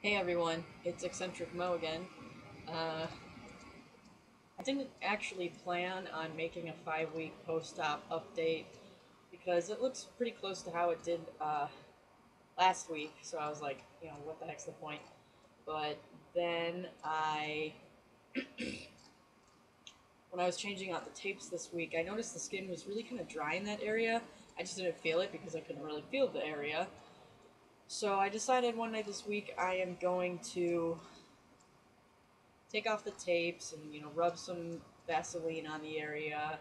Hey everyone, it's Eccentric Mo again. Uh, I didn't actually plan on making a 5 week post-op update because it looks pretty close to how it did last week, so I was like, what the heck's the point? But then when I was changing out the tapes this week, I noticed the skin was really kind of dry in that area. I just didn't feel it because I couldn't really feel the area. So I decided one night this week I am going to take off the tapes and rub some Vaseline on the area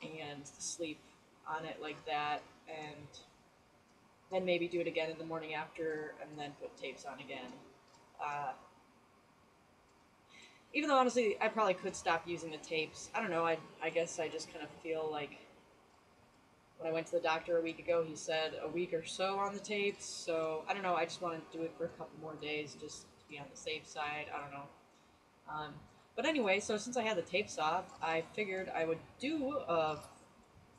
and sleep on it like that, and then maybe do it again in the morning after, and then put tapes on again. Uh, Even though honestly, I probably could stop using the tapes. I don't know. I guess I just kind of feel like when I went to the doctor a week ago, he said a week or so on the tapes. So I don't know. I just want to do it for a couple more days just to be on the safe side. I don't know. Um, but anyway, so since I had the tapes off, I figured I would do a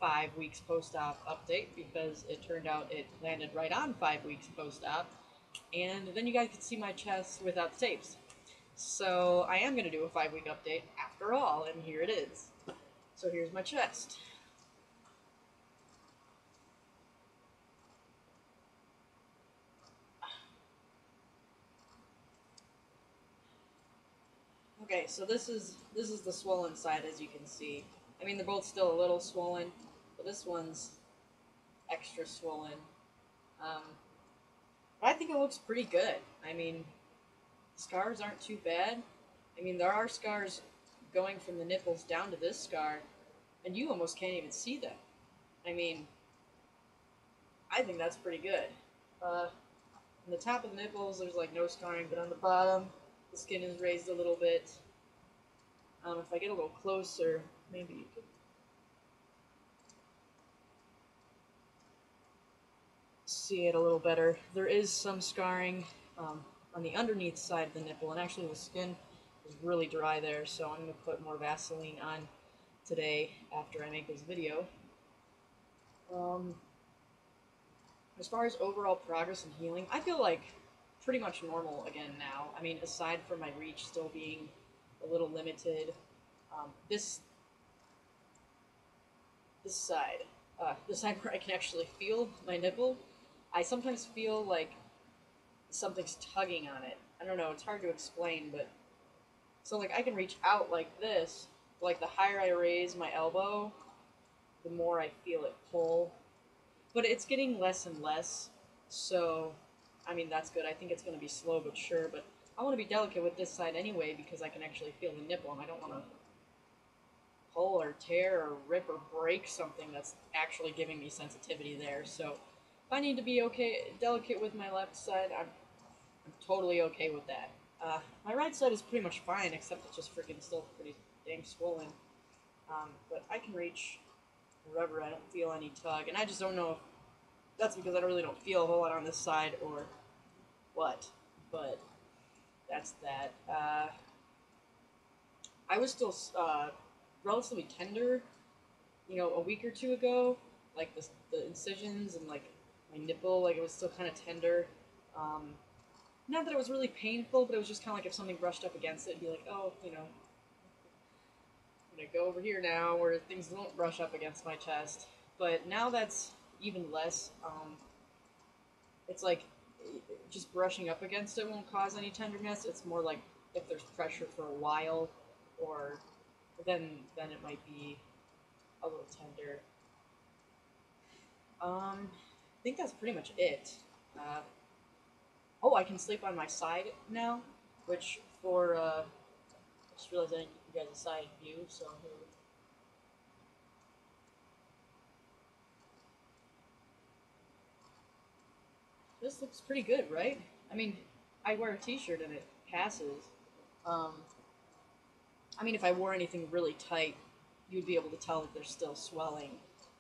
5 weeks post-op update because it turned out it landed right on 5 weeks post-op, and then you guys could see my chest without the tapes. So I am going to do a 5 week update after all, and here it is. So here's my chest. Okay, so this is the swollen side, as you can see. I mean, they're both still a little swollen, but this one's extra swollen. Um, I think it looks pretty good. I mean, scars aren't too bad. I mean, there are scars going from the nipples down to this scar, and you almost can't even see them. I mean, I think that's pretty good. On the top of the nipples, there's like no scarring, but on the bottom, the skin is raised a little bit. If I get a little closer, maybe you could see it a little better. There is some scarring on the underneath side of the nipple, and actually the skin is really dry there, so I'm going to put more Vaseline on today after I make this video. Um, as far as overall progress and healing, I feel like pretty much normal again now. I mean, aside from my reach still being a little limited, this side, this side where I can actually feel my nipple, I sometimes feel like something's tugging on it. I don't know, it's hard to explain, but so like I can reach out like this, like the higher I raise my elbow, the more I feel it pull. But it's getting less and less, so I mean that's good. I think it's going to be slow but sure, but I want to be delicate with this side anyway because I can actually feel the nipple and I don't want to pull or tear or rip or break something that's actually giving me sensitivity there. So if I need to be delicate with my left side, I'm totally okay with that. My right side is pretty much fine, except it's just freaking still pretty dang swollen. But I can reach wherever. I don't feel any tug, and I just don't know if that's because I really don't feel a whole lot on this side or what. But that's that. I was still relatively tender, a week or two ago. Like the incisions and like my nipple, like it was still kind of tender. Um, Not that it was really painful, but it was just kind of like if something brushed up against it, it'd be like, oh, I'm gonna go over here now where things don't brush up against my chest. But now that's even less. It's like just brushing up against it won't cause any tenderness. It's more like if there's pressure for a while, or then it might be a little tender. I think that's pretty much it. Uh, oh, I can sleep on my side now, which for I just realized I didn't give you guys a side view, so this looks pretty good, right? I mean, I wear a t-shirt and it passes. Um, I mean, if I wore anything really tight, you'd be able to tell that there's still swelling,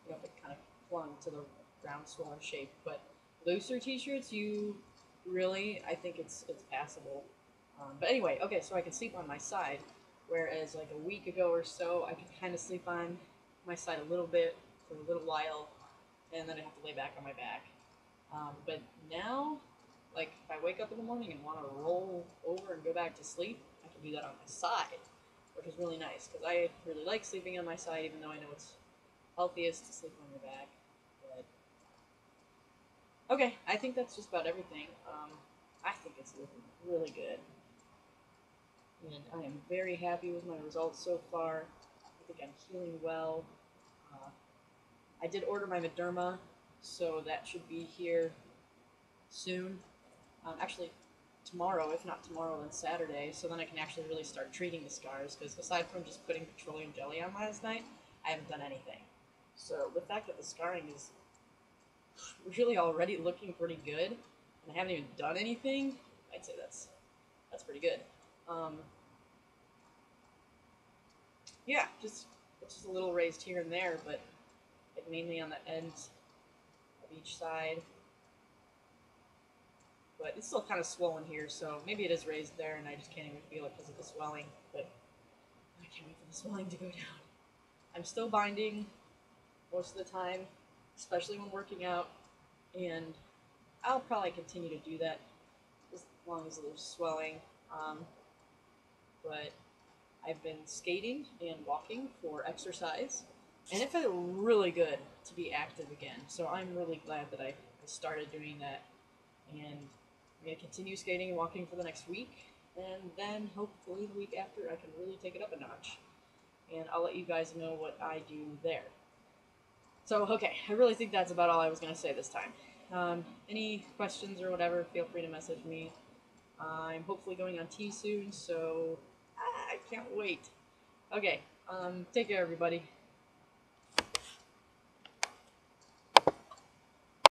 if it kind of clung to the round swollen shape. But looser t-shirts, I think it's passable. But anyway, okay, so I can sleep on my side, whereas like a week ago or so, I could kind of sleep on my side a little bit for a little while, and then I have to lay back on my back. But now Like, if I wake up in the morning and want to roll over and go back to sleep, I can do that on my side, which is really nice, because I really like sleeping on my side, even though I know it's healthiest to sleep on your back. But okay, I think that's just about everything. I think it's looking really good, and I am very happy with my results so far. I think I'm healing well. Uh, I did order my Mederma, so that should be here soon. Actually, tomorrow, if not tomorrow, then Saturday, so then I can actually really start treating the scars, because aside from just putting petroleum jelly on last night, I haven't done anything. So the fact that the scarring is really already looking pretty good, and I haven't even done anything, I'd say that's pretty good. Um, yeah, it's just a little raised here and there, but like mainly on the ends of each side. But it's still kind of swollen here, so maybe it is raised there, and I just can't even feel it because of the swelling. But I can't wait for the swelling to go down. I'm still binding most of the time, especially when working out, and I'll probably continue to do that as long as there's swelling. Um, but I've been skating and walking for exercise, and it felt really good to be active again. So I'm really glad that I started doing that, and I'm going to continue skating and walking for the next week, and then hopefully the week after I can really take it up a notch. And I'll let you guys know what I do there. So, okay, I really think that's about all I was going to say this time. Any questions or whatever, feel free to message me. I'm hopefully going on T soon, so I can't wait. Okay, take care, everybody.